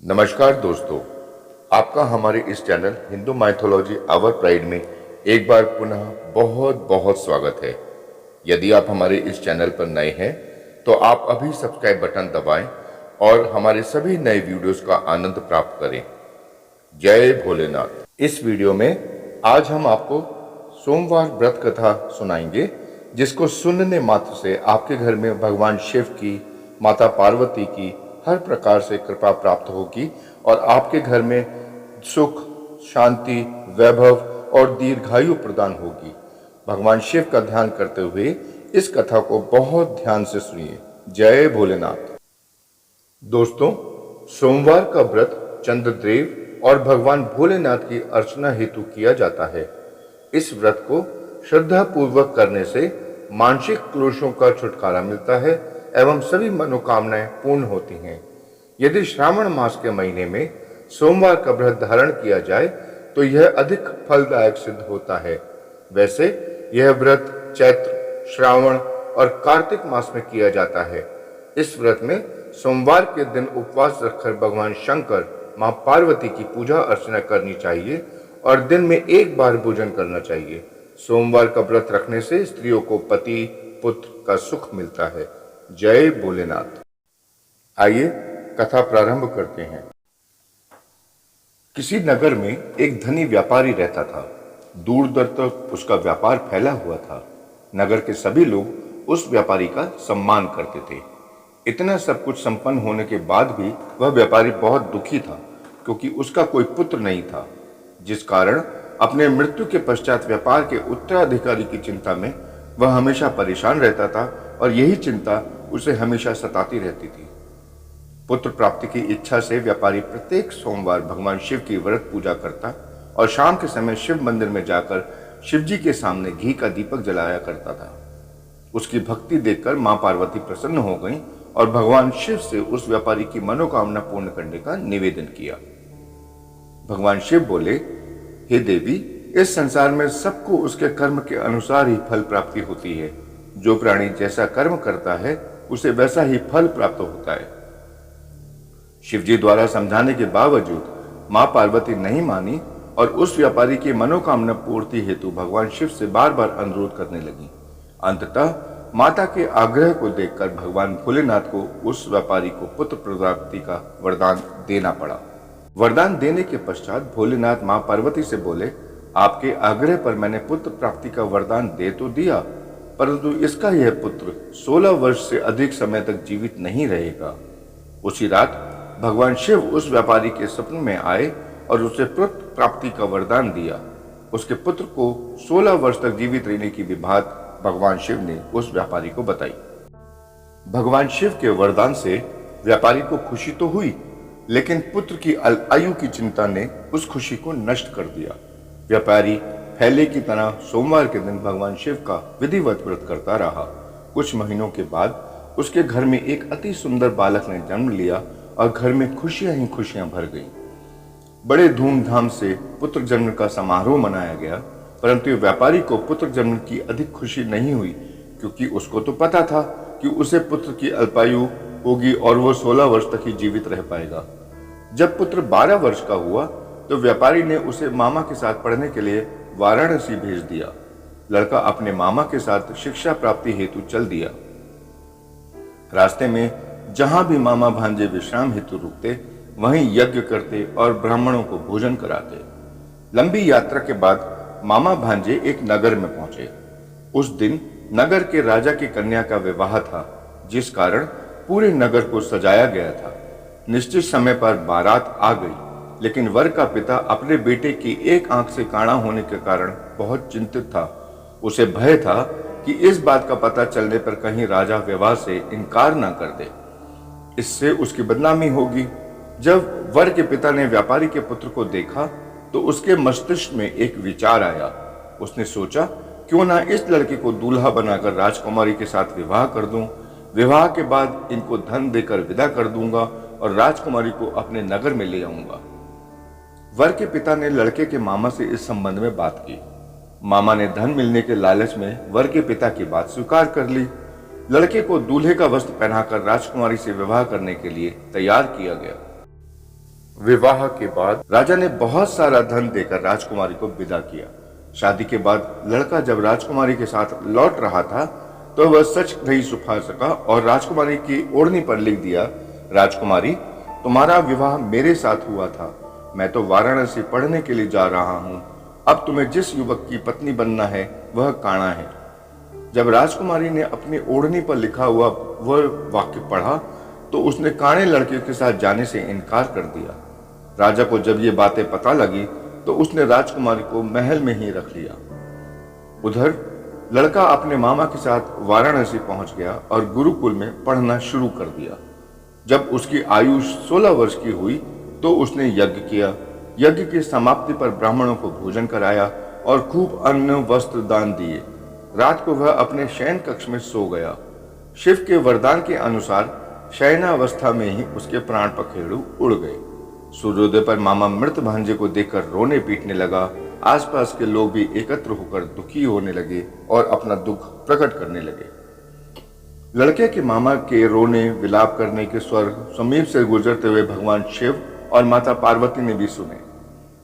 नमस्कार दोस्तों, आपका हमारे इस channel Hindu mythology our pride में एक बार पुनः बहुत बहुत स्वागत है। यदि आप हमारे इस चैनल पर नए हैं तो आप अभी सब्सक्राइब बटन दबाएं और हमारे सभी नए वीडियोस का आनंद प्राप्त करें। जय भोलेनाथ। इस वीडियो में आज हम आपको सोमवार व्रत कथा सुनाएंगे, जिसको सुनने मात्र से आपके घर में भगवान शिव की, माता पार्वती की हर प्रकार से कृपा प्राप्त होगी और आपके घर में सुख, शांति, वैभव और दीर्घायु प्रदान होगी। भगवान शिव का ध्यान करते हुए इस कथा को बहुत ध्यान से सुनिए। जय भोलेनाथ। दोस्तों, सोमवार का व्रत चंद्रदेव और भगवान भोलेनाथ की अर्चना हेतु किया जाता है। इस व्रत को श्रद्धा पूर्वक करने से मानसिक क्लेशों का छुटकारा मिलता है एवं सभी मनोकामनाएं पूर्ण होती हैं। यदि श्रावण मास के महीने में सोमवार का व्रत धारण किया जाए तो यह अधिक फलदायक सिद्ध होता है। वैसे यह व्रत चैत्र, श्रावण और कार्तिक मास में किया जाता है। इस व्रत में सोमवार के दिन उपवास रखकर भगवान शंकर, मां पार्वती की पूजा अर्चना करनी चाहिए और दिन में एक बार भोजन करना चाहिए। सोमवार का व्रत रखने से स्त्रियों को पति, पुत्र का सुख मिलता है। जय भोलेनाथ। आइए कथा प्रारंभ करते हैं। किसी नगर में एक धनी व्यापारी रहता था। दूर दूर तक उसका व्यापार फैला हुआ था। नगर के सभी लोग उस व्यापारी का सम्मान करते थे। इतना सब कुछ संपन्न होने के बाद भी वह व्यापारी बहुत दुखी था, क्योंकि उसका कोई पुत्र नहीं था, जिस कारण अपने मृत्यु के पश्चात व्यापार के उत्तराधिकारी की चिंता में वह हमेशा परेशान रहता था और यही चिंता उसे हमेशा सताती रहती थी। पुत्र प्राप्ति की इच्छा से व्यापारी प्रत्येक सोमवार भगवान शिव की व्रत पूजा करता और शाम के समय शिव मंदिर में जाकर शिव जी के सामने घी का दीपक जलाया करता था। उसकी भक्ति देखकर मां पार्वती प्रसन्न हो गईं और भगवान शिव से उस व्यापारी की मनोकामना पूर्ण करने का निवेदन किया। भगवान शिव बोले, हे देवी, इस संसार में सबको उसके कर्म के अनुसार ही फल प्राप्ति होती है। जो प्राणी जैसा कर्म करता है उसे वैसा ही फल प्राप्त होता है। शिवजी द्वारा समझाने के बावजूद मां पार्वती नहीं मानी और उस व्यापारी की मनोकामना पूर्ति हेतु भगवान शिव से बार बार अनुरोध करने लगी। अंततः माता के आग्रह को देखकर भगवान भोलेनाथ को उस व्यापारी को पुत्र प्राप्ति का वरदान देना पड़ा। वरदान देने के पश्चात भोलेनाथ मां पार्वती से बोले, आपके आग्रह पर मैंने पुत्र प्राप्ति का वरदान दे तो दिया, परंतु इसका यह पुत्र 16 वर्ष से अधिक समय तक जीवित नहीं रहेगा। उसी रात भगवान शिव उस व्यापारी के स्वप्न में आए और उसे पुत्र प्राप्ति का वरदान दिया। उसके पुत्र को 16 वर्ष तक जीवित रहने की भी बात भगवान शिव ने उस व्यापारी को बताई। भगवान शिव के वरदान से व्यापारी को खुशी तो हुई, लेकिन पुत्र की आयु की चिंता ने उस खुशी को नष्ट कर दिया। व्यापारी पहले की तरह सोमवार के दिन भगवान शिव का विधिवत व्रत करता रहा। कुछ महीनों के बाद उसके घर में एक अति सुंदर बालक ने जन्म लिया और घर में खुशियां ही खुशियां भर गईं। बड़े धूमधाम से पुत्र जन्म का समारोह मनाया गया, परंतु व्यापारी को पुत्र जन्म की अधिक खुशी नहीं हुई, क्योंकि उसको तो पता था कि उसे पुत्र की अल्पायु होगी और वो 16 वर्ष तक ही जीवित रह पाएगा। जब पुत्र 12 वर्ष का हुआ तो व्यापारी ने उसे मामा के साथ पढ़ने के लिए वाराणसी भेज दिया। लड़का अपने मामा के साथ शिक्षा प्राप्ति हेतु चल दिया। रास्ते में जहां भी मामा भांजे विश्राम हेतु रुकते, वहीं यज्ञ करते और ब्राह्मणों को भोजन कराते। लंबी यात्रा के बाद मामा भांजे एक नगर में पहुंचे। उस दिन नगर के राजा की कन्या का विवाह था, जिस कारण पूरे नगर को सजाया गया था। निश्चित समय पर बारात आ गई, लेकिन वर का पिता अपने बेटे की एक आंख से काणा होने के कारण बहुत चिंतित था। उसे भय था कि इस बात का पता चलने पर कहीं राजा विवाह से इनकार न कर दे, इससे उसकी बदनामी होगी। जब वर के पिता ने व्यापारी के पुत्र को देखा तो उसके मस्तिष्क में एक विचार आया। उसने सोचा, क्यों ना इस लड़के को दूल्हा बनाकर राजकुमारी के साथ विवाह कर दूं। विवाह के बाद इनको धन देकर विदा कर दूंगा और राजकुमारी को अपने नगर में ले आऊंगा। वर के पिता ने लड़के के मामा से इस संबंध में बात की। मामा ने धन मिलने के लालच में वर के पिता की बात स्वीकार कर ली। लड़के को दूल्हे का वस्त्र पहनाकर राजकुमारी से विवाह करने के लिए तैयार किया गया। विवाह के बाद राजा ने बहुत सारा धन देकर राजकुमारी को विदा किया। शादी के बाद लड़का जब राजकुमारी के साथ लौट रहा था तो वह सच नहीं छुपा सका और राजकुमारी की ओढ़नी पर लिख दिया, राजकुमारी, तुम्हारा विवाह मेरे साथ हुआ था। मैं तो वाराणसी पढ़ने के लिए जा रहा हूँ। अब तुम्हें जिस युवक की पत्नी बनना है वह काणा है। जब राजकुमारी ने अपनी ओढ़नी पर लिखा हुआ वह वाक्य पढ़ा तो उसने काणे लड़के के साथ जाने से इनकार कर दिया। राजा को जब ये बातें पता लगी तो उसने राजकुमारी को महल में ही रख लिया। उधर लड़का अपने मामा के साथ वाराणसी पहुंच गया और गुरुकुल में पढ़ना शुरू कर दिया। जब उसकी आयु 16 वर्ष की हुई तो उसने यज्ञ किया। यज्ञ की समाप्ति पर ब्राह्मणों को भोजन कराया और खूब अन्न वस्त्र दान दिए। रात को वह अपने शयन कक्ष में सो गया। शिव के वरदान के अनुसार शयनावस्था में ही उसके प्राण पखेरु उड़ गए। सूर्योदय पर मामा मृत भांजे को देखकर रोने पीटने लगा। आसपास के लोग भी एकत्र होकर दुखी होने लगे और अपना दुख प्रकट करने लगे। लड़के के मामा के रोने विलाप करने के स्वर समीप से गुजरते हुए भगवान शिव और माता पार्वती ने भी सुने।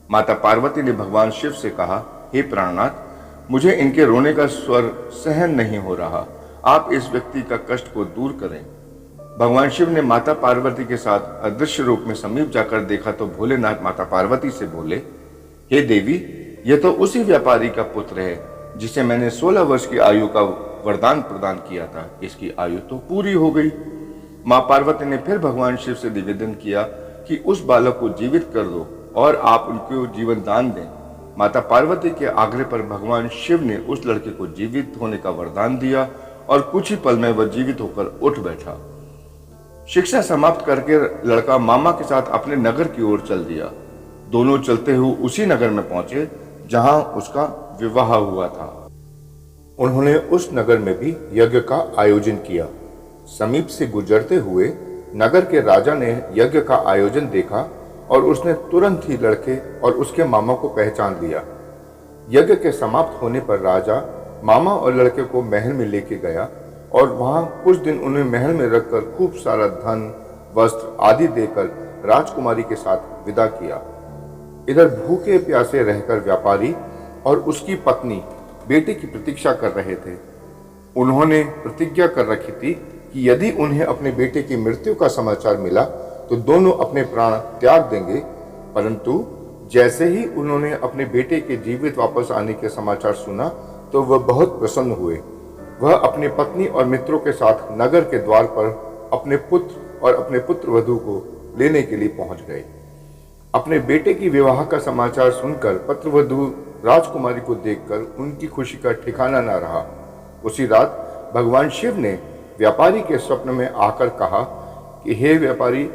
माता पार्वती ने भगवान शिव से कहा, हे प्राणनाथ, मुझे इनके रोने का स्वर सहन नहीं हो रहा। आप इस व्यक्ति का कष्ट को दूर करें। भगवान शिव ने माता पार्वती के साथ अदृश्य रूप में समीप जाकर देखा तो भोलेनाथ माता पार्वती से बोले, हे देवी, यह तो उसी व्यापारी का पुत्र है जिसे मैंने 16 वर्ष की आयु का वरदान प्रदान किया था। इसकी आयु तो पूरी हो गई। मां पार्वती ने फिर भगवान शिव से निवेदन किया कि उस बालक को जीवित कर दो और आप उनको जीवन दान दें। माता पार्वती के आग्रह पर भगवान शिव ने उस लड़के को जीवित होने का वरदान दिया और कुछ ही पल में वह जीवित होकर उठ बैठा। शिक्षा समाप्त करके लड़का मामा के साथ अपने नगर की ओर चल दिया। दोनों चलते हुए उसी नगर में पहुंचे जहां उसका विवाह हुआ था। उन्होंने उस नगर में भी यज्ञ का आयोजन किया। समीप से गुजरते हुए नगर के राजा ने यज्ञ का आयोजन देखा और उसने तुरंत ही लड़के और उसके मामा को पहचान लिया। यज्ञ के समाप्त होने पर राजा मामा और लड़के को महल में लेके गया और वहां कुछ दिन उन्हें महल में रखकर खूब सारा धन, वस्त्र आदि देकर राजकुमारी के साथ विदा किया। इधर भूखे प्यासे रहकर व्यापारी और उसकी पत्नी बेटे की प्रतीक्षा कर रहे थे। उन्होंने प्रतिज्ञा कर रखी थी कि यदि उन्हें अपने बेटे की मृत्यु का समाचार मिला तो दोनों अपने प्राण त्याग देंगे। परंतु जैसे ही उन्होंने अपने बेटे के जीवित वापस आने के समाचार सुना तो वह बहुत प्रसन्न हुए। वह अपनी पत्नी और मित्रों के साथ नगर के द्वार पर अपने पुत्र और अपने पुत्र वधू को लेने के लिए पहुंच गए। अपने बेटे की विवाह का समाचार सुनकर पत्रवधू राजकुमारी को देखकर उनकी खुशी का ठिकाना न रहा। उसी रात भगवान शिव ने व्यापारी के स्वप्न में आकर कहा कि हे व्यापारी,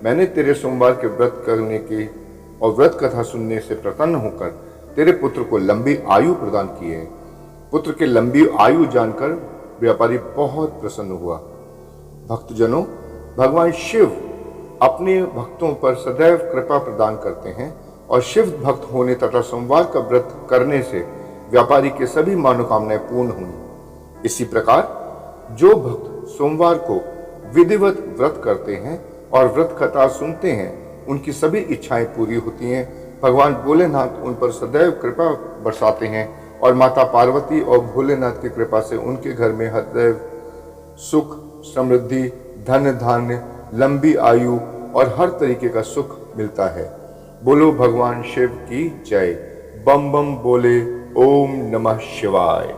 मैंने तेरे सोमवार के व्रत करने के और व्रत कथा सुनने से प्रसन्न होकर तेरे पुत्र को लंबी आयु प्रदान की है। पुत्र के लंबी आयु जानकर व्यापारी बहुत प्रसन्न हुआ। भक्तजनों, भगवान शिव अपने भक्तों पर सदैव कृपा प्रदान करते हैं और शिव भक्त होने तथा सोमवार का व्रत करने से व्यापारी के सभी मनोकामनाएं पूर्ण हुई। इसी प्रकार जो भक्त सोमवार को विधिवत व्रत करते हैं और व्रत कथा सुनते हैं, उनकी सभी इच्छाएं पूरी होती हैं। भगवान भोलेनाथ उन पर सदैव कृपा बरसाते हैं और माता पार्वती और भोलेनाथ की कृपा से उनके घर में सदैव सुख, समृद्धि, धन धान्य, लंबी आयु और हर तरीके का सुख मिलता है। बोलो भगवान शिव की जय। बम बम बोले। ओम नमः शिवाय।